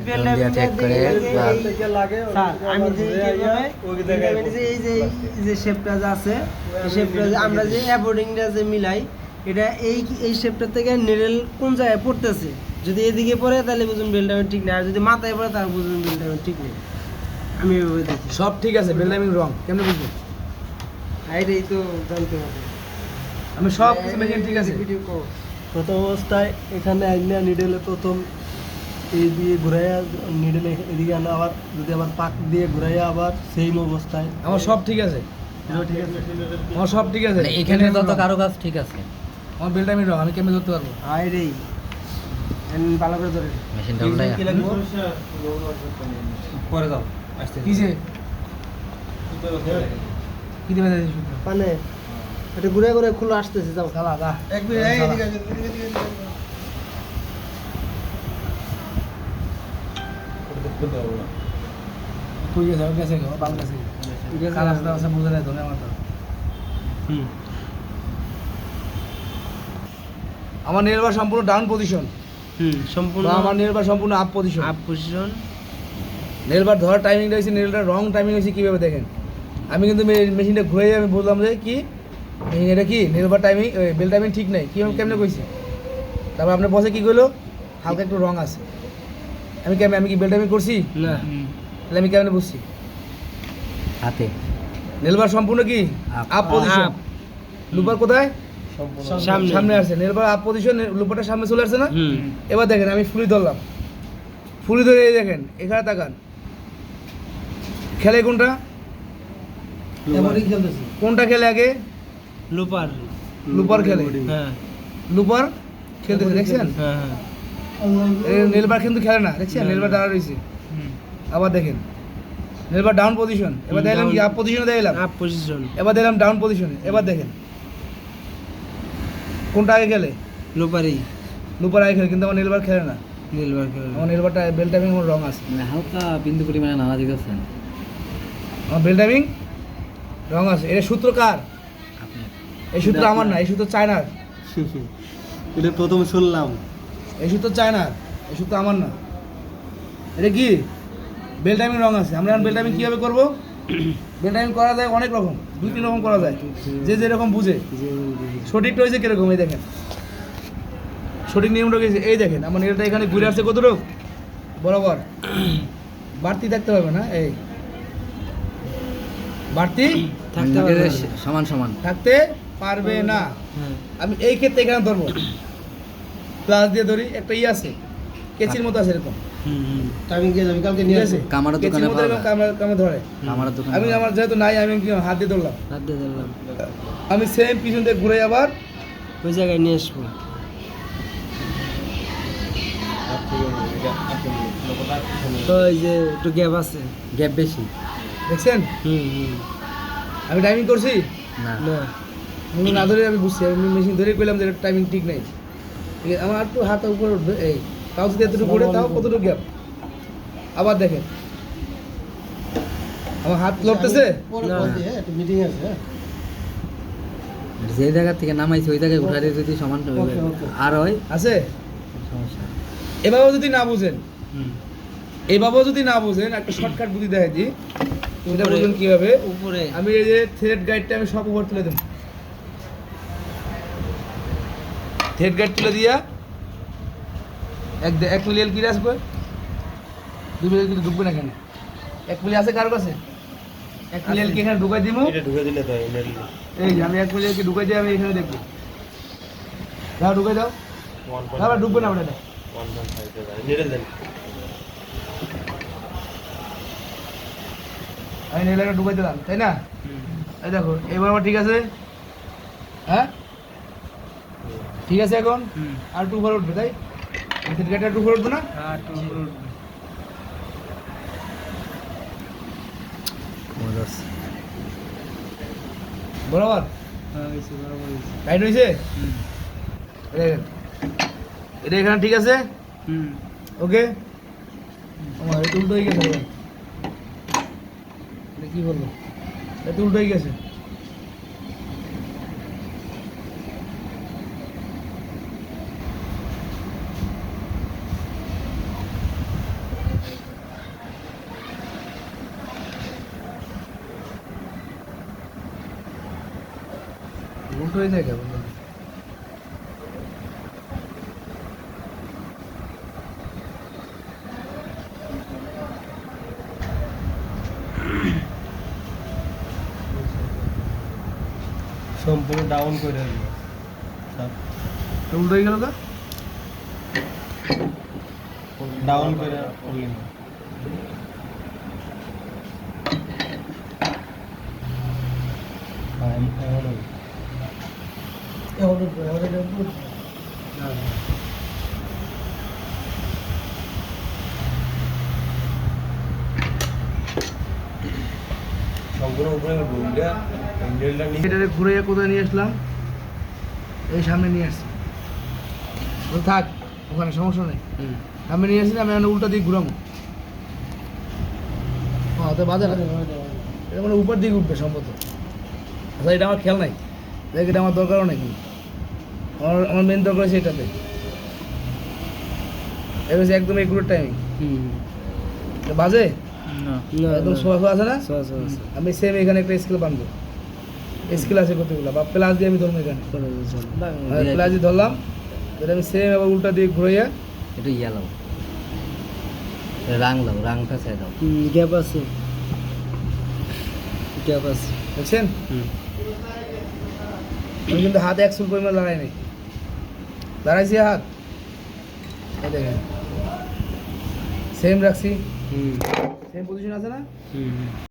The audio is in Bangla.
বেলটা চেক করে স্যার আমি যে এই যে শেপটা যে আছে এই শেপটা আমরা যে অ্যাবোর্ডিংটা যে মিলাই এটা এই শেপটা থেকে নেডেল কোন জায়গায় পড়তেছে যদি এদিকে পড়ে তাহলে বুঝুন বেলটা ঠিক না আর যদি মাথায় পড়ে তাহলে বুঝুন বেলটা ঠিক নেই আমি এভাবে দেখি সব ঠিক আছে, বেল টাইমিং রং কেমনে বুঝবো? এইটাই তো জানতে হবে আমি সব কিছু মেশিন ঠিক আছে। প্রথম অবস্থায় এখানে আইনা নিডেলে প্রথম এই দিয়ে ঘুরাইয়া নিডেলে এদিকে আনা আবার যদি আবার পাক দিয়ে ঘুরাইয়া আবার সেম অবস্থায় আমার সব ঠিক আছে, এটাও ঠিক আছে আমার সব ঠিক আছে। মানে এখানে যত কারো কাজ ঠিক আছে, আমার বেল টাইমিং রং আমি কেমনে ধরতে পারবো? আইরেই ভালো করে ধরে মেশিনটা উল্টাই কি লাগবে পরে দাও আসতে কিসে কি দেবে মানে এটা ঘুরে ঘুরে খুলে আসতেছে যাও সালা দা এক মিনিট এই এদিকে আসো, কই গেছে গেছে বাল গেছে কাল আসতে আসতে বুঝে নাই ধরে আমার তো আমার নির্বার সম্পূর্ণ ডাউন পজিশন, সম্পূর্ণ আমার নির্বার সম্পূর্ণ আপ পজিশন। আপ পজিশন নেলবার ধরার টাইমিংটা হয়েছে, নেলটা রং টাইমিং হয়েছে কীভাবে দেখেন। আমি কিন্তু মেশিনটা ঘুরে আমি বললাম যে কি এটা কি নেলবার টাইমিং বেল টাইমিং ঠিক নাই, কী কেমনে কইছি। তারপর আপনার বসে কী করলো হালকা একটু রং আছে, আমি কি বেল টাইমিং করছি না তাহলে আমি কেমনে বুঝছি? হাতে নেলবার সম্পূর্ণ কি আপ পজিশন, লুপার কোথায় সামনে আসছে, নেলবার আপ পজিশন, লুপারটা সামনে চলে আসছে না। এবার দেখেন আমি ফুলি ধরলাম, ফুলি ধরে এই দেখেন এখানে তাকান, খেলে কোনটা কোনটা খেলে আগে? লুপার লুপার খেলে, হ্যাঁ লুপার খেলতেছে দেখছেন। হ্যাঁ হ্যাঁ নেলবার কিন্তু খেলে না দেখছেন, নেলবার দাঁড়া রয়েছে। আবার দেখেন নেলবার ডাউন পজিশন, এবার দেখলাম কি আপ পজিশনে দেখলাম, আপ পজিশন এবার দেখলাম ডাউন পজিশনে। এবার দেখেন কোনটা আগে খেলে? লুপারই লুপার আগে খেলে, কিন্তু আমার নেলবার খেলে না। নীলবার খেলে আমার নেলবারটা বেল টাইমিং আমার রং আছে, মানে হালকা বিন্দু পরিমাণে নানা দিতেছেন আমার বেল টাইমিং রং আছে। এটা সূত্র কার? আপনি। এই সূত্র আমার না, এই সূত্র চায়নার, এটা প্রথম শুনলাম এই সূত্র চায়নার, এই সূত্র আমার না। এটা কি বেল টাইমিং রং আছে। আমরা বেল টাইমিং কীভাবে করবো? বেল টাইমিং করা যায় অনেক রকম, 2-3 রকম করা যায়, যে যেরকম বুঝে। সঠিকটা হয়েছে কীরকম এই দেখেন, সঠিক নিয়মটা গেছে এই দেখেন। আমার নেলটা এখানে ঘুরে আসছে কতটুকু বরাবর, বাড়তি থাকতে হবে না, এই বাড়তি থাকতে হবে না। সমান সমান থাকতে পারবে না। আমি এই ক্ষেত্রে এখানে ধরবো, প্লাস দিয়ে ধরি, একটা আছে কেচির মতো আছে এরকম, টাইমিং দিয়ে যাবি কালকে নিয়ে আসে কামারের কেচির দোকানে মতো পাওয়া এরকম যায়। কামড়ে ধরে। কামারের দোকানে আমি পাওয়া আমার যেহেতু নাই আমি কি হাত দিয়ে ধরলাম, হাত দিয়ে দিলাম আমি সেম পিছন দিয়ে ঘুরে আবার ওই জায়গায় নিয়ে আসবো তো এই যে একটু গ্যাপ আছে যায়। গ্যাপ বেশি দেখছেন আমি টাইমিং করছি না না আমি না ধরে আমি বুঝছি, আমি মেশিন ধরে কইলাম যে টাইমিং ঠিক নাই। ঠিক আছে, আমার একটু হাত উপরে উঠবে, এই তাও যদি এতটুকু পড়ে তাও কতটুকু গ্যাপ। আবার দেখেন আমার হাত লড়তেছে, মিটিং আছে যে জায়গা থেকে নামাইছে ওই জায়গায় উঠালে যদি সমান আর হয় আছে। সমস্যা। এভাবেও যদি না বুঝেন, এইভাবেও যদি না বুঝেন, একটা শর্টকাট বুদ্ধি দেখাই দিই, এটা বুঝুন কীভাবে। উপরে আমি এই যে থ্রেড গাইডটা আমি সব উপর তুলে দেব, থ্রেড গাইড তুলে দিয়া এক মিলিয়ন কিনে আসবে, 2 মিলিয়ন কিন্তু ঢুকবে না এখানে। 1 মিলিয়ন আছে কারোর কাছে? 1 মিলিয়ন কি এখানে ঢুকাই দিব, ঢুকে দিলে তো এই যে আমি 1 মিলিয়ন কি ঢুকাই দিয়ে আমি এখানে দেখবো, দাও ঢুকাই দাও, তারপর ঢুকবে না ওটা, আমি নেলাটা ঢুকাই দিলাম তাই না। এই দেখো এবার আমার ঠিক আছে, হ্যাঁ ঠিক আছে। এখন আর 2 উপরে উঠবে, তাই গাড়িটা 2 উপরে উঠবে না। বরাবর রাইট হয়েছে, এটা এখানে ঠিক আছে। ওকে, আমার এটা উল্টো হয়ে গেছে, এটা কি বলবো, এটা উল্টো হয়ে গেছে। হয়ে যায় কেমন সম্পূর্ণ ডাউন করে দিবে উল্টো হয়ে গেল কা ডাউন করে করলি না সম্পূর্ণ উপরে ঘুরলে হ্যান্ডেলটা নিচে এটারে ঘুরে কোথায় নিয়ে আসলাম এই সামনে নিয়ে আসছি বল থাক ওখানে সমস্যা নেই সামনে নিয়ে আসছি আমি এখন উল্টা দিকে ঘুরাবো হ্যাঁ তো বাজে না এটা মানে উপর দিকে উঠবে সম্ভবত আচ্ছা এটা আমার খেয়াল নাই দেখ এটা আমার দরকারও নাকি আমার মেন দরকার আছে এটাতে এটা হচ্ছে একদম একুরেট টাইমিং বাজে একদম সোয়া সোয়া আছে না আমি সেম এখানে একটা স্কেল বানবো স্কেল আছে কতগুলো বা প্লাস দিয়ে আমি ধরবো এখানে প্লাস দিয়ে ধরলাম এটা আমি সেম আবার উল্টা দিয়ে ঘুরাইয়া একটু ইয়া লাও রাং লাও রাংটা চাই দাও গ্যাপ আছে দেখছেন আমি কিন্তু হাত এক চুল পরিমাণ দাঁড়াই নাই দাঁড়াইছি হাত এই দেখেন সেম রাখছি সেম পজিশন আছে না